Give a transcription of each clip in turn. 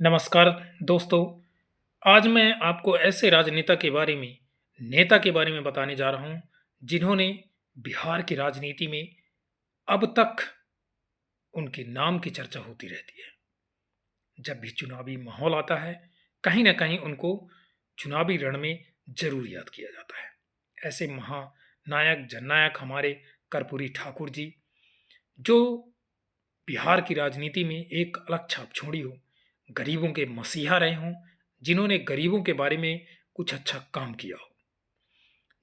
नमस्कार दोस्तों। आज मैं आपको ऐसे राजनेता के बारे में नेता के बारे में बताने जा रहा हूं जिन्होंने बिहार की राजनीति में अब तक उनके नाम की चर्चा होती रहती है। जब भी चुनावी माहौल आता है, कहीं ना कहीं उनको चुनावी रण में जरूर याद किया जाता है। ऐसे महानायक जननायक हमारे कर्पूरी ठाकुर जी, जो बिहार की राजनीति में एक अलग छाप छोड़ी हो, गरीबों के मसीहा रहे हों, जिन्होंने गरीबों के बारे में कुछ अच्छा काम किया हो,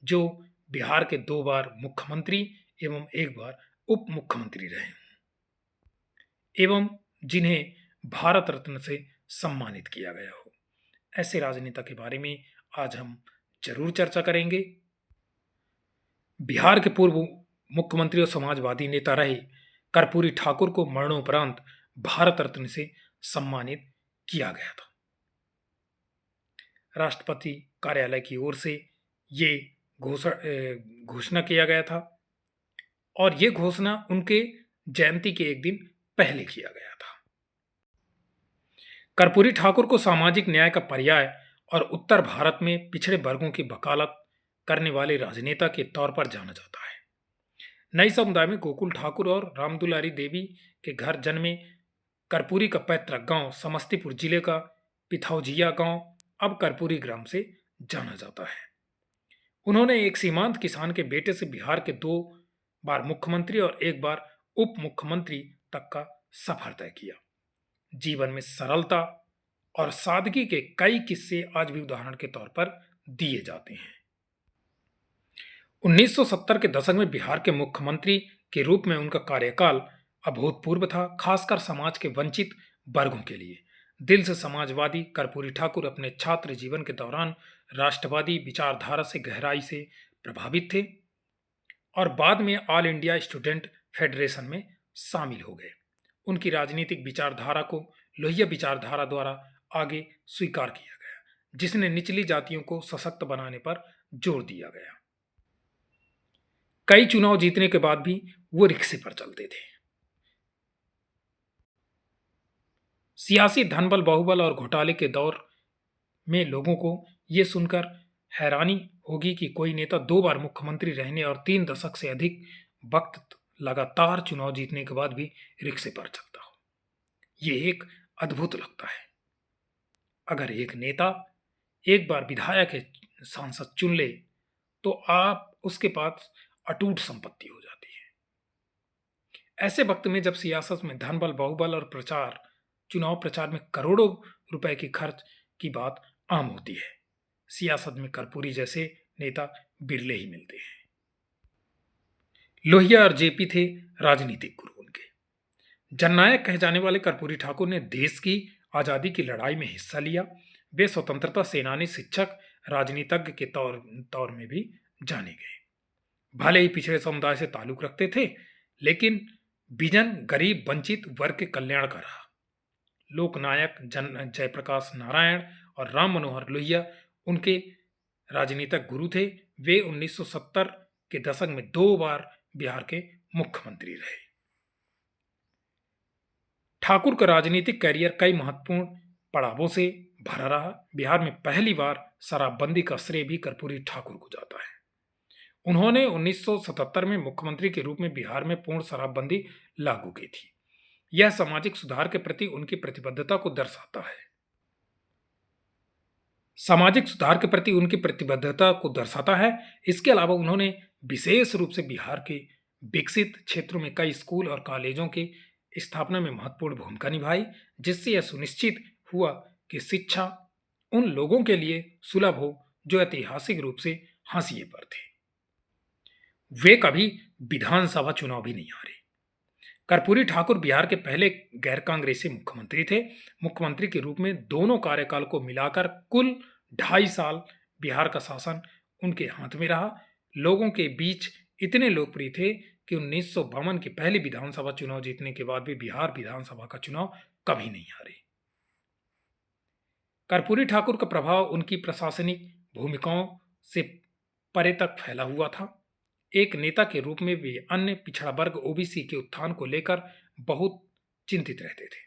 जो बिहार के 2 बार मुख्यमंत्री एवं 1 बार उप मुख्यमंत्री रहे हों, एवं जिन्हें भारत रत्न से सम्मानित किया गया हो। ऐसे राजनेता के बारे में आज हम जरूर चर्चा करेंगे। बिहार के पूर्व मुख्यमंत्री और समाजवादी नेता रहे कर्पूरी ठाकुर को मरणोपरांत भारत रत्न से सम्मानित किया गया था। राष्ट्रपति कार्यालय की ओर से ये घोषणा किया गया था और ये घोषणा उनके जयंती के एक दिन पहले किया गया था। कर्पूरी ठाकुर को सामाजिक न्याय का पर्याय और उत्तर भारत में पिछड़े वर्गों की वकालत करने वाले राजनेता के तौर पर जाना जाता है। नई समुदाय में गोकुल ठाकुर और रामदुलारी देवी के घर जन्मे कर्पूरी का पैतृक गांव समस्तीपुर जिले का पिथौजिया गांव अब कर्पूरी ग्राम से जाना जाता है। उन्होंने एक सीमांत किसान के बेटे से बिहार के 2 बार मुख्यमंत्री और 1 बार उप मुख्यमंत्री तक का सफर तय किया। जीवन में सरलता और सादगी के कई किस्से आज भी उदाहरण के तौर पर दिए जाते हैं। 1970 के दशक में बिहार के मुख्यमंत्री के रूप में उनका कार्यकाल अभूतपूर्व था, खासकर समाज के वंचित वर्गों के लिए। दिल से समाजवादी कर्पूरी ठाकुर अपने छात्र जीवन के दौरान राष्ट्रवादी विचारधारा से गहराई से प्रभावित थे और बाद में ऑल इंडिया स्टूडेंट फेडरेशन में शामिल हो गए। उनकी राजनीतिक विचारधारा को लोहिया विचारधारा द्वारा आगे स्वीकार किया गया, जिसने निचली जातियों को सशक्त बनाने पर जोर दिया गया। कई चुनाव जीतने के बाद भी वो रिक्शे पर चलते थे। सियासी धनबल बाहुबल और घोटाले के दौर में लोगों को ये सुनकर हैरानी होगी कि कोई नेता 2 बार मुख्यमंत्री रहने और 3 दशक से अधिक वक्त लगातार चुनाव जीतने के बाद भी रिक्शे पर चलता हो। ये एक अद्भुत लगता है। अगर एक नेता एक बार विधायक है सांसद चुन ले तो आप उसके पास अटूट संपत्ति हो जाती है। ऐसे वक्त में जब सियासत में धनबल बाहुबल और चुनाव प्रचार में करोड़ों रुपए की खर्च की बात आम होती है, सियासत में कर्पूरी जैसे नेता बिरले ही मिलते हैं। लोहिया और जेपी थे राजनीतिक गुरु उनके। जननायक कहे जाने वाले कर्पूरी ठाकुर ने देश की आजादी की लड़ाई में हिस्सा लिया। वे स्वतंत्रता सेनानी, शिक्षक, राजनीतिज्ञ के तौर में भी जाने गए। भले ही पिछड़े समुदाय से ताल्लुक रखते थे, लेकिन विजन गरीब वंचित वर्ग के कल्याण का रहा। लोकनायक जयप्रकाश नारायण और राम मनोहर लोहिया उनके राजनीतिक गुरु थे। वे 1970 के दशक में 2 बार बिहार के मुख्यमंत्री रहे। ठाकुर का राजनीतिक करियर कई महत्वपूर्ण पड़ावों से भरा रहा। बिहार में पहली बार शराबबंदी का श्रेय भी कर्पूरी ठाकुर को जाता है। उन्होंने 1977 में मुख्यमंत्री के रूप में बिहार में पूर्ण शराबबंदी लागू की थी। यह सामाजिक सुधार के प्रति उनकी प्रतिबद्धता को दर्शाता है। इसके अलावा उन्होंने विशेष रूप से बिहार के विकसित क्षेत्रों में कई स्कूल और कॉलेजों की स्थापना में महत्वपूर्ण भूमिका निभाई, जिससे यह सुनिश्चित हुआ कि शिक्षा उन लोगों के लिए सुलभ हो जो ऐतिहासिक रूप से हाशिए पर थे। वे कभी विधानसभा चुनाव भी नहीं हारे। कर्पूरी ठाकुर बिहार के पहले गैर कांग्रेसी मुख्यमंत्री थे। मुख्यमंत्री के रूप में दोनों कार्यकाल को मिलाकर कुल 2.5 साल बिहार का शासन उनके हाथ में रहा। लोगों के बीच इतने लोकप्रिय थे कि 1952 के पहले विधानसभा चुनाव जीतने के बाद भी बिहार विधानसभा का चुनाव कभी नहीं हारे। कर्पूरी ठाकुर का प्रभाव उनकी प्रशासनिक भूमिकाओं से परे तक फैला हुआ था। एक नेता के रूप में वे अन्य पिछड़ा वर्ग ओबीसी के उत्थान को लेकर बहुत चिंतित रहते थे।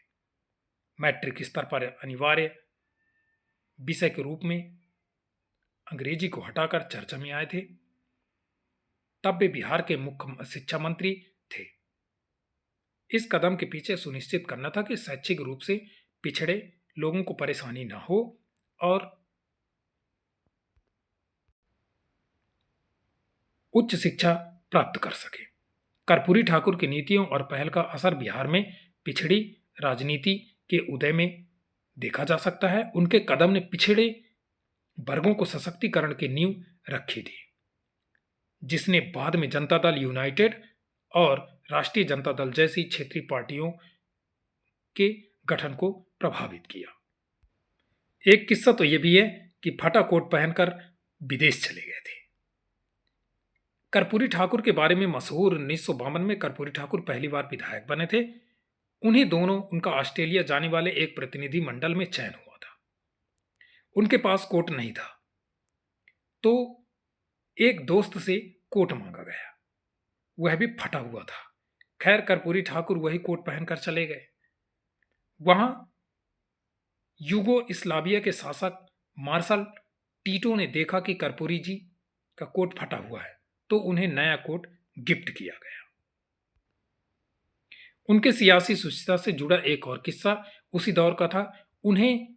मैट्रिक स्तर पर अनिवार्य विषय के रूप में अंग्रेजी को हटाकर चर्चा में आए थे। तब वे बिहार के मुख्य शिक्षा मंत्री थे। इस कदम के पीछे सुनिश्चित करना था कि शैक्षिक रूप से पिछड़े लोगों को परेशानी न हो और उच्च शिक्षा प्राप्त कर सके। कर्पूरी ठाकुर की नीतियों और पहल का असर बिहार में पिछड़ी राजनीति के उदय में देखा जा सकता है। उनके कदम ने पिछड़े वर्गों को सशक्तिकरण की नींव रखी थी, जिसने बाद में जनता दल यूनाइटेड और राष्ट्रीय जनता दल जैसी क्षेत्रीय पार्टियों के गठन को प्रभावित किया। एक किस्सा तो यह भी है कि फटा कोट पहनकर विदेश चले गए थे। कर्पूरी ठाकुर के बारे में मशहूर 1952 में कर्पूरी ठाकुर पहली बार विधायक बने थे। उनका ऑस्ट्रेलिया जाने वाले एक प्रतिनिधि मंडल में चयन हुआ था। उनके पास कोट नहीं था, तो एक दोस्त से कोट मांगा गया, वह भी फटा हुआ था। खैर, कर्पूरी ठाकुर वही कोट पहनकर चले गए। वहां यूगोस्लाविया के शासक मार्शल टीटो ने देखा कि कर्पूरी जी का कोट फटा हुआ है, तो उन्हें नया कोट गिफ्ट किया गया। उनके सियासी सुचिता से जुड़ा एक और किस्सा उसी दौर का था। उन्हें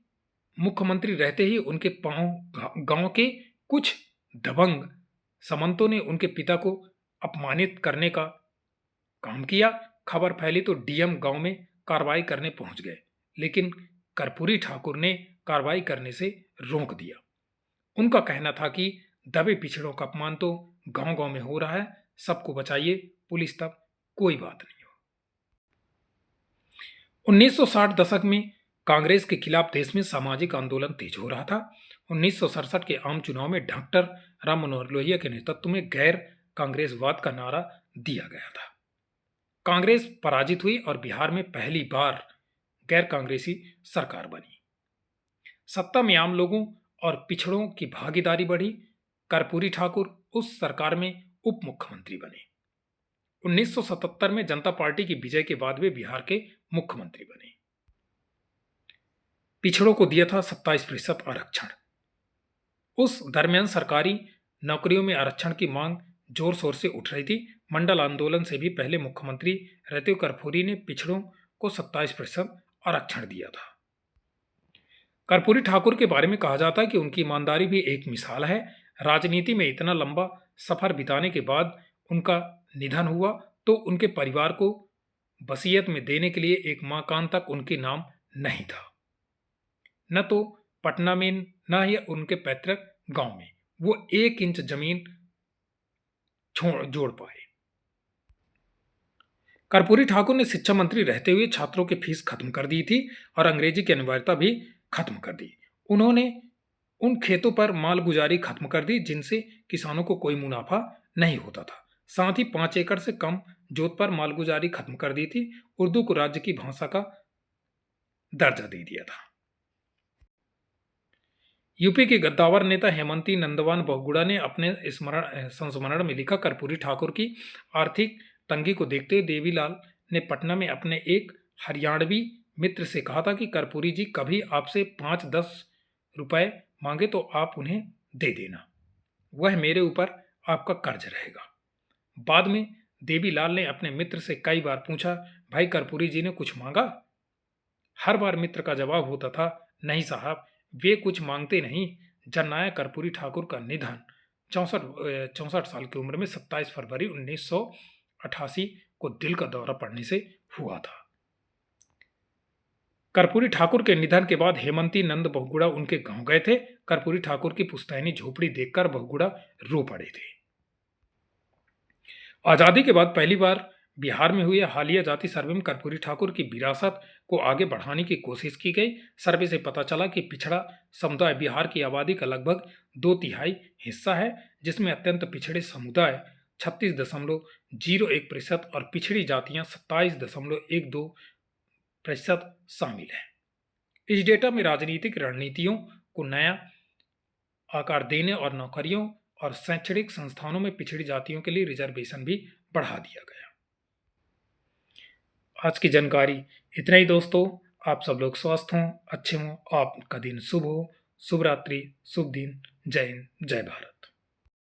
मुख्यमंत्री रहते ही उनके गांव के कुछ दबंग सामंतों ने उनके पिता को अपमानित करने का काम किया। खबर फैली तो डीएम गांव में कार्रवाई करने पहुंच गए, लेकिन कर्पूरी ठाकुर ने कार्रवाई करने से रोक दिया। उनका कहना था कि दबे पिछड़ों का अपमान तो गांव-गांव में हो रहा है, सबको बचाइए, पुलिस तक कोई बात नहीं हो। 1960 दशक में कांग्रेस के खिलाफ देश में सामाजिक आंदोलन तेज हो रहा था। 1967 के आम चुनाव में डॉक्टर राम मनोहर लोहिया के नेतृत्व में गैर कांग्रेसवाद का नारा दिया गया था। कांग्रेस पराजित हुई और बिहार में पहली बार गैर कांग्रेसी सरकार बनी। सत्ता में आम लोगों और पिछड़ों की भागीदारी बढ़ी। कर्पूरी ठाकुर उस सरकार में उप मुख्यमंत्री बने। 1977 में जनता पार्टी की विजय के बाद वे बिहार के मुख्यमंत्री बने। पिछड़ों को दिया था 27% आरक्षण। उस दरमियान सरकारी नौकरियों में आरक्षण की मांग जोर शोर से उठ रही थी। मंडल आंदोलन से भी पहले मुख्यमंत्री रहते हुए कर्पूरी ने पिछड़ों को 27% आरक्षण दिया था। कर्पूरी ठाकुर के बारे में कहा जाता है कि उनकी ईमानदारी भी एक मिसाल है। राजनीति में इतना लंबा सफर बिताने के बाद उनका निधन हुआ तो उनके परिवार को वसीयत में देने के लिए एक मकान तक उनके नाम नहीं था, न तो पटना में न ही उनके पैतृक गांव में वो 1 इंच जमीन जोड़ पाए। कर्पूरी ठाकुर ने शिक्षा मंत्री रहते हुए छात्रों की फीस खत्म कर दी थी और अंग्रेजी की अनिवार्यता भी खत्म कर दी। उन्होंने उन खेतों पर मालगुजारी खत्म कर दी जिनसे किसानों को कोई मुनाफा नहीं होता था। साथ ही 5 एकड़ से कम जोत पर मालगुजारी खत्म कर दी थी। उर्दू को राज्य की भाषा का दर्जा दे दिया था। यूपी के गद्दावर नेता हेमंती नंदवान बहुगुणा ने अपने संस्मरण में लिखा, कर्पूरी ठाकुर की आर्थिक तंगी को देखते हुए देवीलाल ने पटना में अपने एक हरियाणवी मित्र से कहा था कि कर्पूरी जी कभी आपसे 5-10 रुपए मांगे तो आप उन्हें दे देना, वह मेरे ऊपर आपका कर्ज रहेगा। बाद में देवीलाल ने अपने मित्र से कई बार पूछा, भाई कर्पूरी जी ने कुछ मांगा? हर बार मित्र का जवाब होता था, नहीं साहब, वे कुछ मांगते नहीं। जननायक कर्पूरी ठाकुर का निधन 64 साल की उम्र में 27 फरवरी 1988 को दिल का दौरा पड़ने से हुआ था। कर्पूरी ठाकुर के निधन के बाद हेमंती नंद बहुगुणा उनके गांव गए थे। कर्पूरी ठाकुर की पुश्तैनी झोपड़ी देखकर बहुगुणा रो पड़े थे। आजादी के बाद पहली बार बिहार में हुए हालिया जाति सर्वे में कर्पूरी ठाकुर की विरासत को आगे बढ़ाने की कोशिश की गई। सर्वे से पता चला कि पिछड़ा समुदाय बिहार की आबादी का लगभग 2/3 हिस्सा है, जिसमें अत्यंत पिछड़े समुदाय 36.01% और पिछड़ी जातियां 27.12% शामिल हैं। इस डेटा में राजनीतिक रणनीतियों को नया आकार देने और नौकरियों और शैक्षणिक संस्थानों में पिछड़ी जातियों के लिए रिजर्वेशन भी बढ़ा दिया गया। आज की जानकारी इतना ही दोस्तों। आप सब लोग स्वस्थ हों, अच्छे हों, आपका दिन शुभ हो। शुभ रात्रि, शुभ दिन। जय हिंद, जय भारत।